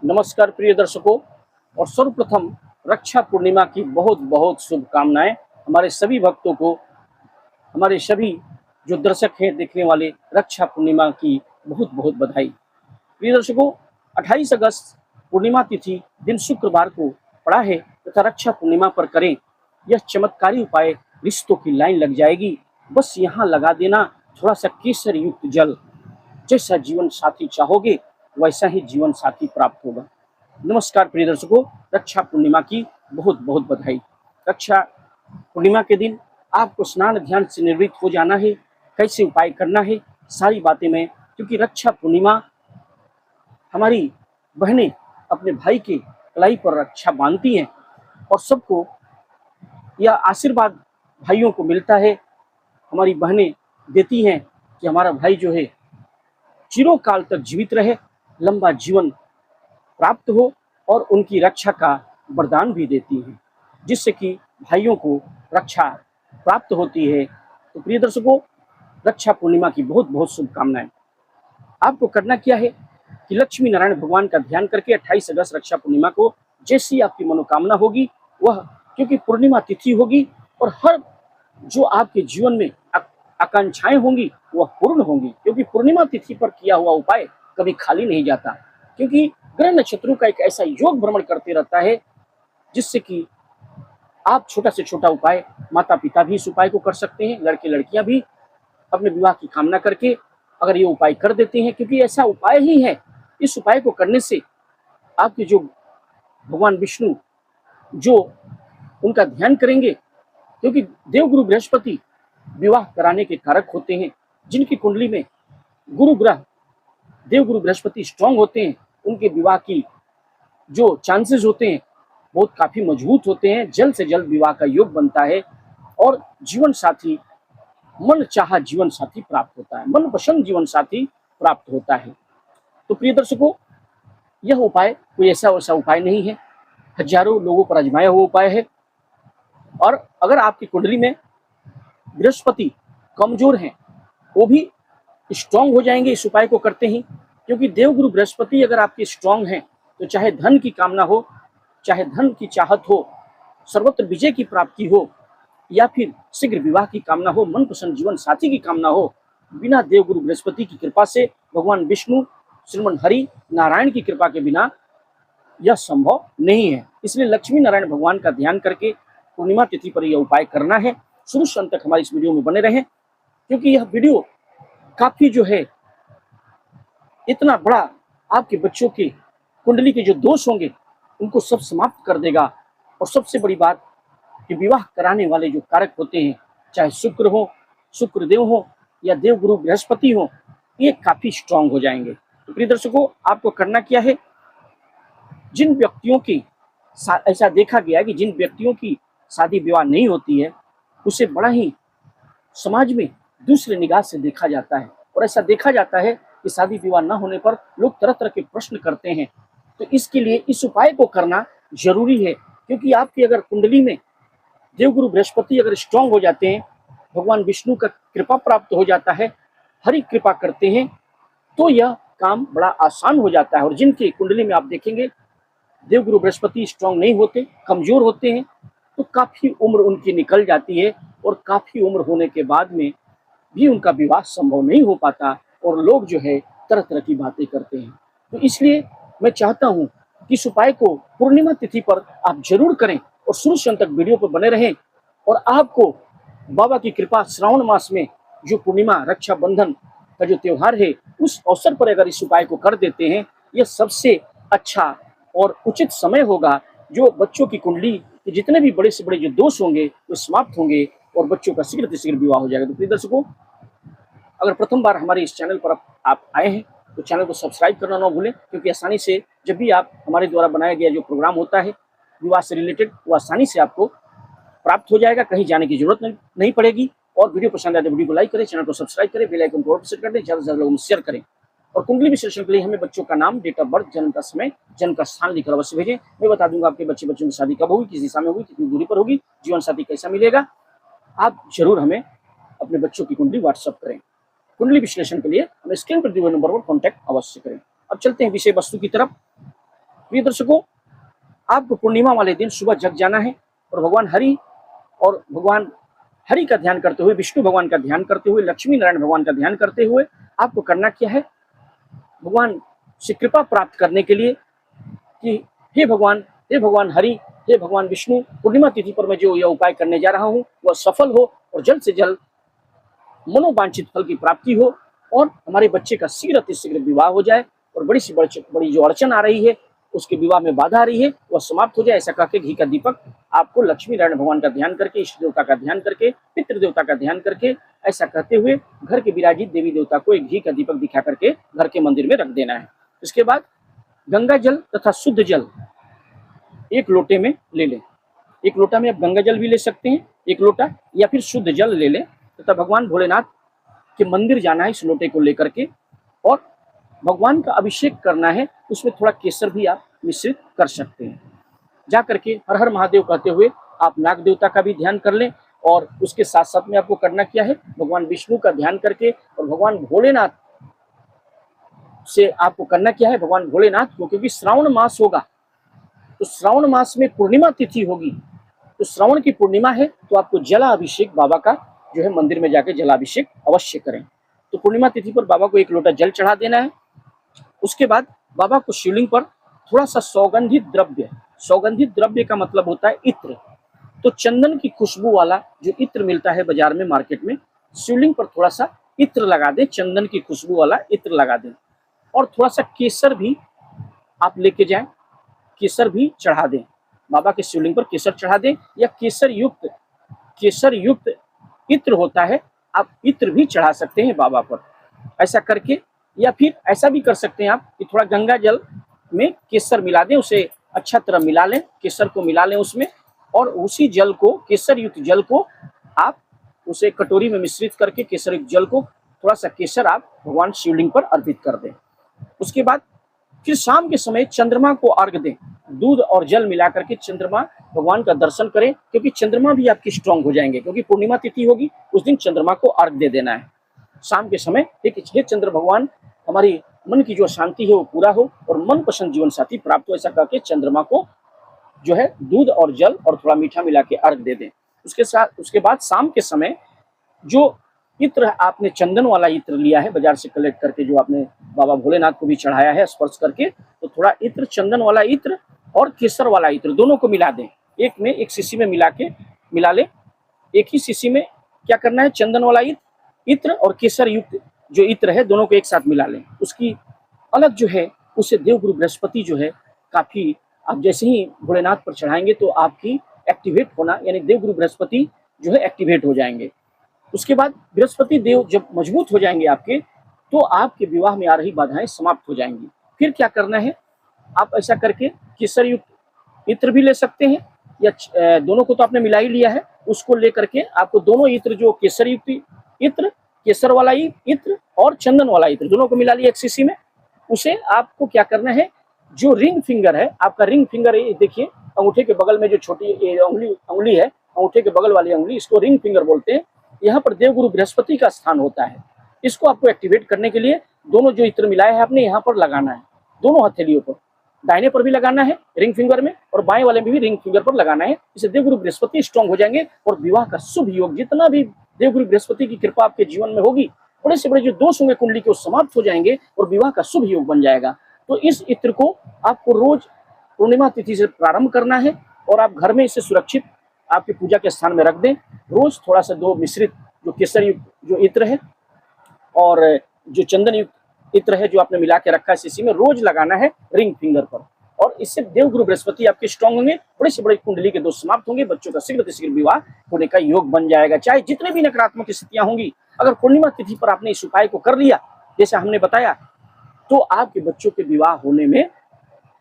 नमस्कार प्रिय दर्शकों। और सर्वप्रथम रक्षा पूर्णिमा की बहुत बहुत शुभकामनाएं हमारे सभी भक्तों को, हमारे सभी जो दर्शक हैं देखने वाले, रक्षा पूर्णिमा की बहुत बहुत बधाई। प्रिय दर्शकों, 28 अगस्त पूर्णिमा तिथि दिन शुक्रवार को पड़ा है तथा रक्षा पूर्णिमा पर करें यह चमत्कारी उपाय, रिश्तों की लाइन लग जाएगी। बस यहाँ लगा देना थोड़ा सा केसर युक्त जल। जैसा जीवन साथी चाहोगे वैसा ही जीवन साथी प्राप्त होगा। नमस्कार प्रिय दर्शकों, रक्षा पूर्णिमा की बहुत बहुत बधाई। रक्षा पूर्णिमा के दिन आपको स्नान ध्यान से निवृत्त हो जाना है। कैसे उपाय करना है सारी बातें मैं, क्योंकि रक्षा पूर्णिमा हमारी बहनें अपने भाई के कलाई पर रक्षा बांधती हैं और सबको यह आशीर्वाद भाइयों को मिलता है। हमारी बहनें देती हैं कि हमारा भाई जो है चिरों काल तक जीवित रहे, लंबा जीवन प्राप्त हो, और उनकी रक्षा का वरदान भी देती हैं, जिससे कि भाइयों को रक्षा प्राप्त होती है। तो प्रिय दर्शकों, रक्षा पूर्णिमा की बहुत बहुत शुभकामनाएं। आपको करना क्या है कि लक्ष्मी नारायण भगवान का ध्यान करके 28 अगस्त रक्षा पूर्णिमा को जैसी आपकी मनोकामना होगी वह, क्योंकि पूर्णिमा तिथि होगी और हर जो आपके जीवन में आकांक्षाएं होंगी वह पूर्ण होंगी, क्योंकि पूर्णिमा तिथि पर किया हुआ उपाय कभी खाली नहीं जाता। क्योंकि ग्रह नक्षत्रों का एक ऐसा योग भ्रमण करते रहता है जिससे कि आप छोटा से छोटा उपाय, माता पिता भी इस उपाय को कर सकते हैं, लड़के लड़कियां भी अपने विवाह की कामना करके अगर ये उपाय कर देते हैं, क्योंकि ऐसा उपाय ही है। इस उपाय को करने से आपके जो भगवान विष्णु जो उनका ध्यान करेंगे, क्योंकि देवगुरु बृहस्पति विवाह कराने के कारक होते हैं। जिनकी कुंडली में गुरु ग्रह देवगुरु बृहस्पति स्ट्रांग होते हैं, उनके विवाह की जो चांसेस होते हैं बहुत काफी मजबूत होते हैं। जल्द से जल्द विवाह का योग बनता है और जीवन साथी, मन चाहा जीवन साथी प्राप्त होता है, मन पसंद जीवन साथी प्राप्त होता है। तो प्रिय दर्शकों, यह उपाय कोई ऐसा वैसा उपाय नहीं है, हजारों लोगों पर आजमाया हुआ उपाय है। और अगर आपकी कुंडली में बृहस्पति कमजोर हैं, वो भी स्ट्रांग हो जाएंगे इस उपाय को करते ही, क्योंकि देवगुरु बृहस्पति अगर आपकी स्ट्रांग हैं तो चाहे धन की कामना हो, चाहे धन की चाहत हो, सर्वत्र विजय की प्राप्ति हो, या फिर शीघ्र विवाह की कामना हो, मनपसंद जीवन साथी की कामना हो, बिना देवगुरु बृहस्पति की कृपा से, भगवान विष्णु श्रीमन हरि नारायण की कृपा के बिना यह संभव नहीं है। इसलिए लक्ष्मी नारायण भगवान का ध्यान करके पूर्णिमा तिथि पर यह उपाय करना है। शुरू से अंत तक हमारी इस वीडियो में बने रहें, क्योंकि यह वीडियो काफी जो है इतना बड़ा आपके बच्चों की कुंडली के जो दोष होंगे उनको सब समाप्त कर देगा। और सबसे बड़ी बात कि विवाह कराने वाले जो कारक होते हैं, चाहे शुक्र हो, शुक्रदेव हो, या देवगुरु बृहस्पति हो, ये काफी स्ट्रांग हो जाएंगे। तो प्रिय दर्शकों, आपको करना क्या है, जिन व्यक्तियों की ऐसा देखा गया है कि जिन व्यक्तियों की शादी विवाह नहीं होती है, उसे बड़ा ही समाज में दूसरे निगाह से देखा जाता है। और ऐसा देखा जाता है कि शादी विवाह न होने पर लोग तरह तरह के प्रश्न करते हैं। तो इसके लिए इस उपाय को करना जरूरी है, क्योंकि आपकी अगर कुंडली में देवगुरु बृहस्पति अगर स्ट्रांग हो जाते हैं, भगवान विष्णु का कृपा प्राप्त हो जाता है, हरि कृपा करते हैं, तो यह काम बड़ा आसान हो जाता है। और जिनकी कुंडली में आप देखेंगे देवगुरु बृहस्पति स्ट्रांग नहीं होते, कमजोर होते हैं, तो काफी उम्र उनकी निकल जाती है और काफी उम्र होने के बाद में भी उनका विवाह संभव नहीं हो पाता और लोग जो है तरह तरह की बातें करते हैं। तो इसलिए मैं चाहता हूं कि इस उपाय को पूर्णिमा तिथि पर आप जरूर करें और शुरू से अंत तक वीडियो पर बने रहें। और आपको बाबा की कृपा श्रावण मास में जो पूर्णिमा रक्षाबंधन का जो त्योहार है, उस अवसर पर अगर इस उपाय को कर देते हैं, यह सबसे अच्छा और उचित समय होगा। जो बच्चों की कुंडली के जितने भी बड़े से बड़े जो दोष होंगे वो समाप्त होंगे और बच्चों का शीघ्र से शीघ्र विवाह हो जाएगा। तो प्रिय दर्शकों, अगर प्रथम बार हमारे इस चैनल पर आप आए हैं तो चैनल को सब्सक्राइब करना ना भूलें, क्योंकि आसानी से जब भी आप हमारे द्वारा बनाया गया जो प्रोग्राम होता है विवाह से रिलेटेड, वो आसानी से आपको प्राप्त हो जाएगा, कहीं जाने की जरूरत नहीं पड़ेगी। और वीडियो पसंद आए तो वीडियो को लाइक करें, चैनल को सब्सक्राइब करें, बेल आइकन को ऑल पर सेट कर दें, ज्यादा से ज्यादा लोगों में शेयर करें। और कुंडली विश्लेषण के लिए हमें बच्चों का नाम, डेट ऑफ बर्थ, जन्म का समय, जन्म का स्थान लिखकर अवश्य भेजें। मैं बता दूंगा आपके बच्चों की शादी कब होगी, किस दिशा में होगी, कितनी दूरी पर होगी, जीवन साथी कैसा मिलेगा। आप जरूर हमें अपने बच्चों की कुंडली व्हाट्सअप करें। कुंडली विश्लेषण के लिए हमें स्क्रीन पर दिए हुए नंबर पर कॉन्टैक्ट अवश्य करें। अब चलते हैं विषय वस्तु की तरफ। प्रिय दर्शकों, आपको पूर्णिमा वाले दिन सुबह जग जाना है और भगवान हरि का ध्यान करते हुए, विष्णु भगवान का ध्यान करते हुए, लक्ष्मी नारायण भगवान का ध्यान करते हुए आपको करना क्या है, भगवान से कृपा प्राप्त करने के लिए कि हे भगवान हरि, हे भगवान विष्णु, पूर्णिमा तिथि पर मैं जो यह उपाय करने जा रहा हूँ वह सफल हो और जल्द से जल्द मनोवांछित फल की प्राप्ति हो और हमारे बच्चे का शीघ्र अतिशीघ्र विवाह हो जाए और बड़ी से बड़ी जो अड़चन आ रही है, उसके विवाह में बाधा आ रही है, वह समाप्त हो जाए। ऐसा कहकर घी का दीपक आपको लक्ष्मी नारायण भगवान का ध्यान करके, इष्ट देवता का ध्यान करके, पितृ देवता का ध्यान करके, ऐसा कहते हुए घर के विराजित देवी देवता को एक घी का दीपक दिखा करके घर के मंदिर में रख देना है। इसके बाद गंगा जल तथा शुद्ध जल एक लोटे में ले लें। एक लोटा में आप गंगा जल भी ले सकते हैं, एक लोटा, या फिर शुद्ध जल ले लें तथा भगवान भोलेनाथ के मंदिर जाना है इस लोटे को लेकर के और भगवान का अभिषेक करना है। उसमें थोड़ा केसर भी आप मिश्रित कर सकते हैं। जा करके हर हर महादेव कहते हुए आप नाग देवता का भी ध्यान कर लें और उसके साथ साथ में आपको करना क्या है, भगवान विष्णु का ध्यान करके और भगवान भोलेनाथ से आपको करना क्या है, भगवान भोलेनाथ को, क्योंकि श्रावण मास होगा तो श्रावण मास में पूर्णिमा तिथि होगी, तो श्रावण की पूर्णिमा है तो आपको जलाभिषेक बाबा का जो है मंदिर में जाके जलाभिषेक अवश्य करें। तो पूर्णिमा तिथि पर बाबा को एक लोटा जल चढ़ा देना है। उसके बाद बाबा को शिवलिंग पर थोड़ा सा सौगंधित द्रव्य का मतलब होता है इत्र, तो चंदन की खुशबू वाला जो इत्र मिलता है बाजार में, मार्केट में, शिवलिंग पर थोड़ा सा इत्र लगा दें, चंदन की खुशबू वाला इत्र लगा दें और थोड़ा सा केसर भी आप लेके जाएं, केसर भी चढ़ा दें, बाबा के शिवलिंग पर केसर चढ़ा दें, या केसर युक्त इत्र होता है, आप इत्र भी चढ़ा सकते हैं बाबा पर। ऐसा करके, या फिर ऐसा भी कर सकते हैं आप कि थोड़ा गंगा जल में केसर मिला दें, उसे अच्छा तरह मिला लें, केसर को मिला लें उसमें, और उसी जल को, केसर युक्त जल को आप उसे कटोरी में मिश्रित करके, केसर युक्त जल को थोड़ा सा केसर आप भगवान शिवलिंग पर अर्पित कर दें। उसके बाद फिर शाम के समय चंद्रमा को अर्घ दें, दूध और जल मिला करके चंद्रमा भगवान का दर्शन करें, क्योंकि चंद्रमा भी आपकी स्ट्रांग हो जाएंगे, क्योंकि पूर्णिमा तिथि होगी उस दिन चंद्रमा को अर्घ दे देना है शाम के समय। हे चंद्र भगवान, हमारी मन की जो शांति है वो पूरा हो और मन पसंद जीवन साथी प्राप्त हो, ऐसा करके चंद्रमा को जो है दूध और जल और थोड़ा मीठा मिला के अर्घ दे दें। उसके बाद शाम के समय जो इत्र आपने चंदन वाला इत्र लिया है बाजार से कलेक्ट करके, जो आपने बाबा भोलेनाथ को भी चढ़ाया है स्पर्श करके, तो थोड़ा इत्र, चंदन वाला इत्र और केसर वाला इत्र दोनों को मिला दें, एक शीशी में मिला ले। एक ही शीशी में क्या करना है, चंदन वाला इत्र और केसर युक्त जो इत्र है दोनों को एक साथ मिला लें। उसकी अलग जो है उसे देवगुरु बृहस्पति जो है काफी, आप जैसे ही भोलेनाथ पर चढ़ाएंगे तो आपकी एक्टिवेट होना, यानी देवगुरु बृहस्पति जो है एक्टिवेट हो जाएंगे। उसके बाद बृहस्पति देव जब मजबूत हो जाएंगे आपके, तो आपके विवाह में आ रही बाधाएं समाप्त हो जाएंगी। फिर क्या करना है, आप ऐसा करके केसर युक्त इत्र भी ले सकते हैं, या दोनों को तो आपने मिला ही लिया है, उसको लेकर के आपको दोनों इत्र, जो केसर युक्त इत्र, केसर वाला इत्र और चंदन वाला इत्र, दोनों को मिला लिया एक शीशी में। उसे आपको क्या करना है, जो रिंग फिंगर है आपका, रिंग फिंगर देखिए अंगूठे के बगल में जो छोटी अंगुली है, अंगूठे के बगल वाली अंगुली, इसको रिंग फिंगर बोलते हैं। यहाँ पर देवगुरु बृहस्पति का स्थान होता है। इसको आपको एक्टिवेट करने के लिए दोनों जो इत्र मिलाए हैं आपने यहाँ पर लगाना है, दोनों हथेलियों पर, दाहिने पर भी लगाना है रिंग फिंगर में और बाएं वाले में भी रिंग फिंगर पर लगाना है। इससे देवगुरु बृहस्पति स्ट्रांग हो जाएंगे और विवाह का शुभ योग, जितना भी देवगुरु बृहस्पति की कृपा आपके जीवन में होगी, बड़े से बड़े जो दोष होंगे कुंडली के, वो समाप्त हो जाएंगे और विवाह का शुभ योग बन जाएगा। तो इस इत्र को आपको रोज पूर्णिमा तिथि से प्रारंभ करना है और आप घर में इसे सुरक्षित आपकी पूजा के स्थान में रख दें। रोज थोड़ा सा दो मिश्रित जो केसर युक्त जो इत्र है और जो चंदन युक्त इत्र है जो आपने मिला के रखा है शीशी में, रोज लगाना है रिंग फिंगर पर, और इससे देवगुरु बृहस्पति आपके स्ट्रांग होंगे, बड़े से बड़े कुंडली के दोष समाप्त होंगे, बच्चों का शीघ्र से शीघ्र विवाह होने का योग बन जाएगा। चाहे जितने भी नकारात्मक स्थितियां होंगी, अगर पूर्णिमा तिथि पर आपने इस उपाय को कर लिया जैसा हमने बताया, तो आपके बच्चों के विवाह होने में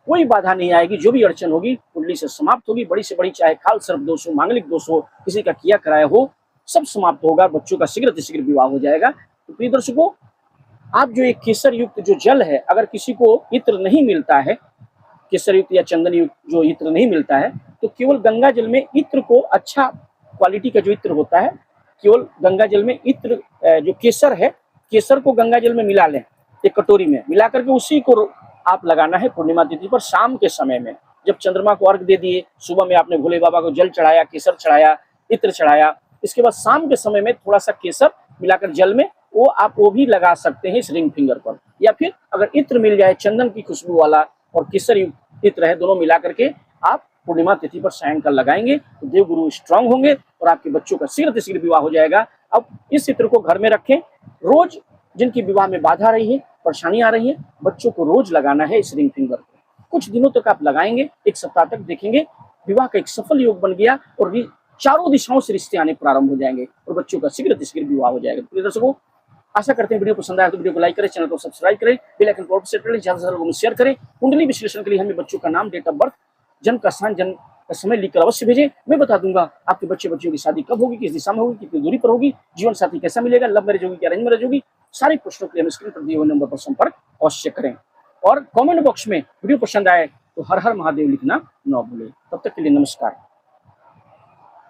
कोई बाधा नहीं आएगी। जो भी अड़चन होगी कुंडली से समाप्त होगी, बड़ी से बड़ी, चाहे काल सर्प दोष हो, मांगलिक दोष हो, किसी का किया कराया हो, सब समाप्त होगा, बच्चों का शीघ्र से शीघ्र विवाह हो जाएगा। तो प्रिय दर्शकों, आप जो एक केसर युक्त जो जल है, अगर किसी को इत्र नहीं मिलता है, केसर युक्त या चंदन युक्त जो इत्र नहीं मिलता है, तो केवल गंगा जल में इत्र को, अच्छा क्वालिटी का जो इत्र होता है, केवल गंगा जल में इत्र जो केसर है, केसर को गंगा जल में मिला लें, एक कटोरी में मिला करके उसी को आप लगाना है पूर्णिमा तिथि पर शाम के समय में, जब चंद्रमा को अर्घ दे दिए, सुबह में आपने भोले बाबा को जल चढ़ाया, केसर चढ़ाया, इत्र चढ़ाया, इसके बाद शाम के समय में थोड़ा सा केसर मिलाकर जल में वो भी लगा सकते हैं इस रिंग फिंगर पर। या फिर अगर इत्र मिल जाए, चंदन की खुशबू वाला और केसर इत्र है, दोनों मिला करके आप पूर्णिमा तिथि पर सायंकाल लगाएंगे तो देवगुरु स्ट्रांग होंगे और आपके बच्चों का शीघ्र से शीघ्र विवाह हो जाएगा। अब इस इत्र को घर में रखें, रोज जिनकी विवाह में बाधा आ रही है, परेशानी आ रही है, बच्चों को रोज लगाना है इस रिंग फिंगर को। कुछ दिनों तक आप लगाएंगे, एक सप्ताह तक देखेंगे विवाह का एक सफल योग बन गया और चारों दिशाओं से रिश्ते आने प्रारंभ हो जाएंगे और बच्चों का शीघ्र से शीघ्र विवाह हो जाएगा। प्रिय दर्शकों, आशा करते हैं वीडियो पसंद आया तो वीडियो को लाइक करें, चैनल को सब्सक्राइब करें, बेल आइकन को सेट करें, ज्यादा से ज्यादा लोगों में शेयर करें। कुंडली विश्लेषण के लिए हमें बच्चों का नाम, डेट ऑफ बर्थ, जन्म का स्थान, जन्म का समय लिखकर अवश्य भेजें। मैं बता दूंगा आपके बच्चों की शादी कब होगी, किस दिशा में होगी, कितनी दूरी पर होगी, जीवन साथी कैसा मिलेगा, लव मैरिज होगी क्या अरेंज मैरिज होगी, सारे प्रश्नों के लिए हम स्क्रीन पर दिए हुए नंबर पर संपर्क अवश्य करें। और कमेंट बॉक्स में वीडियो पसंद आए तो हर हर महादेव लिखना न भूलें। तब तक के लिए नमस्कार।